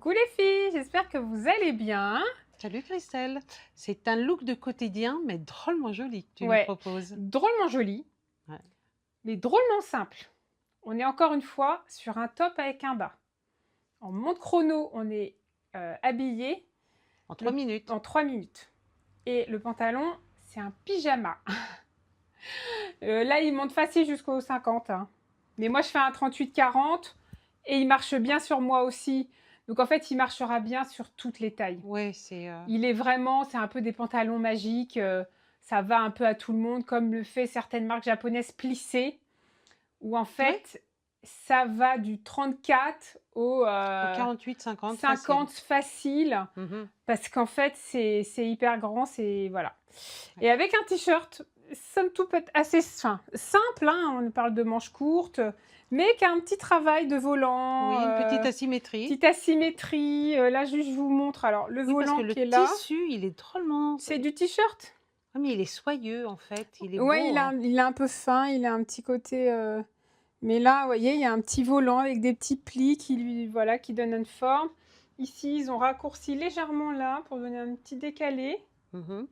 Coucou les filles, j'espère que vous allez bien. Salut Christelle, c'est un look de quotidien mais drôlement joli que tu nous Ouais, proposes. drôlement joli, Ouais. mais drôlement simple. On est encore une fois sur un top avec un bas. En montre chrono, on est habillé En 3 minutes. en 3 minutes. Et le pantalon, c'est un pyjama. Là, il monte facile jusqu'au 50. Hein. Mais moi, je fais un 38-40 et il marche bien sur moi aussi. Donc en fait, il marchera bien sur toutes les tailles. Ouais, c'est... Il est vraiment, c'est un peu des pantalons magiques, ça va un peu à tout le monde, comme le fait certaines marques japonaises plissées, où en fait, ça va du 34 au 48-50 50 facile, Mhm. parce qu'en fait, c'est hyper grand, c'est... Voilà. Et avec un t-shirt, somme toute peut être assez simple, hein, on parle de manches courtes, mais qui a un petit travail de volant. Oui, une petite asymétrie. Petite asymétrie. Là, juste, je vous montre. Alors, le Oui, parce volant que le qui est là, tissu, il est drôlement... c'est du t-shirt. Ah, mais il est soyeux en fait, il est Ouais, beau. il est un peu fin, il a un petit côté... Mais là, vous voyez, il y a un petit volant avec des petits plis qui lui, voilà, qui donnent une forme. Ici, ils ont raccourci légèrement là pour donner un petit décalé. Mhm.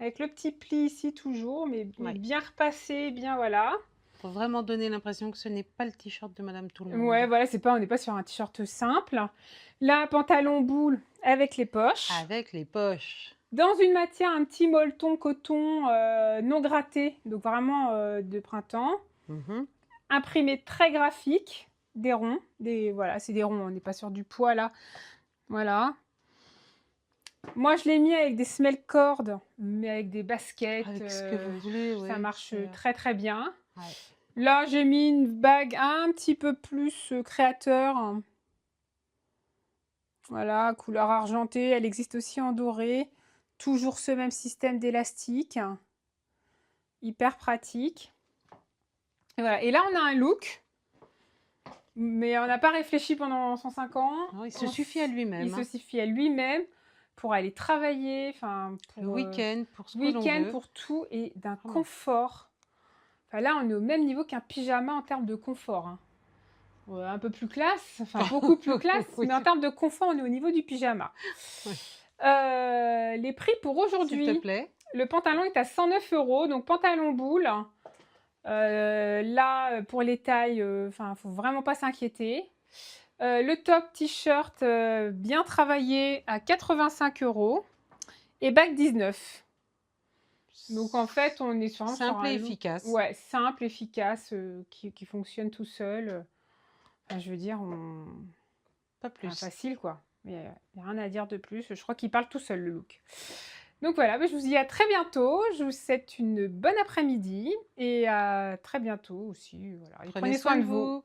Avec le petit pli ici toujours, mais Ouais. bien repassé, bien voilà. Pour vraiment donner l'impression que ce n'est pas le t-shirt de Madame Tout-le-Monde. Ouais, voilà, on n'est pas sur un t-shirt simple. Là, pantalon boule avec les poches. Avec les poches. Dans une matière, un petit molleton coton non gratté, donc vraiment de printemps. Mhm. Imprimé très graphique, des ronds, voilà, c'est des ronds, on n'est pas sur du poids là. Voilà. Moi, je l'ai mis avec des semelles cordes, mais avec des baskets. Avec ce que vous voulez, ça ouais, marche c'est, très très bien. Ouais. Là, j'ai mis une bague un petit peu plus créateur. Voilà, couleur argentée. Elle existe aussi en doré. Toujours ce même système d'élastique. Hyper pratique. Et voilà. Et là, on a un look. Mais on n'a pas réfléchi pendant 105 ans. Non, il se suffit à lui-même. Il se suffit à lui-même pour aller travailler, enfin pour Le week-end, pour ce que l'on week-end, veut. pour tout, et d'un Vraiment. confort. Enfin, là, on est au même niveau qu'un pyjama en termes de confort. Hein. Un peu plus classe, enfin beaucoup plus classe, Oui. mais en termes de confort, on est au niveau du pyjama. Oui. Les prix pour aujourd'hui. S'il te plaît. Le pantalon est à 109 €, donc pantalon boule. Là, pour les tailles, enfin, faut vraiment pas s'inquiéter. Le top t-shirt bien travaillé à 85 € et bac 19. Donc en fait, on est sur Simple un et look, efficace. ouais, simple, efficace, qui fonctionne tout seul. Enfin, je veux dire, Pas plus. facile quoi. Il n'y a rien à dire de plus. Je crois qu'il parle tout seul le look. Donc voilà, je vous dis à très bientôt. Je vous souhaite une bonne après-midi et à très bientôt aussi. Voilà. Et prenez soin de vous.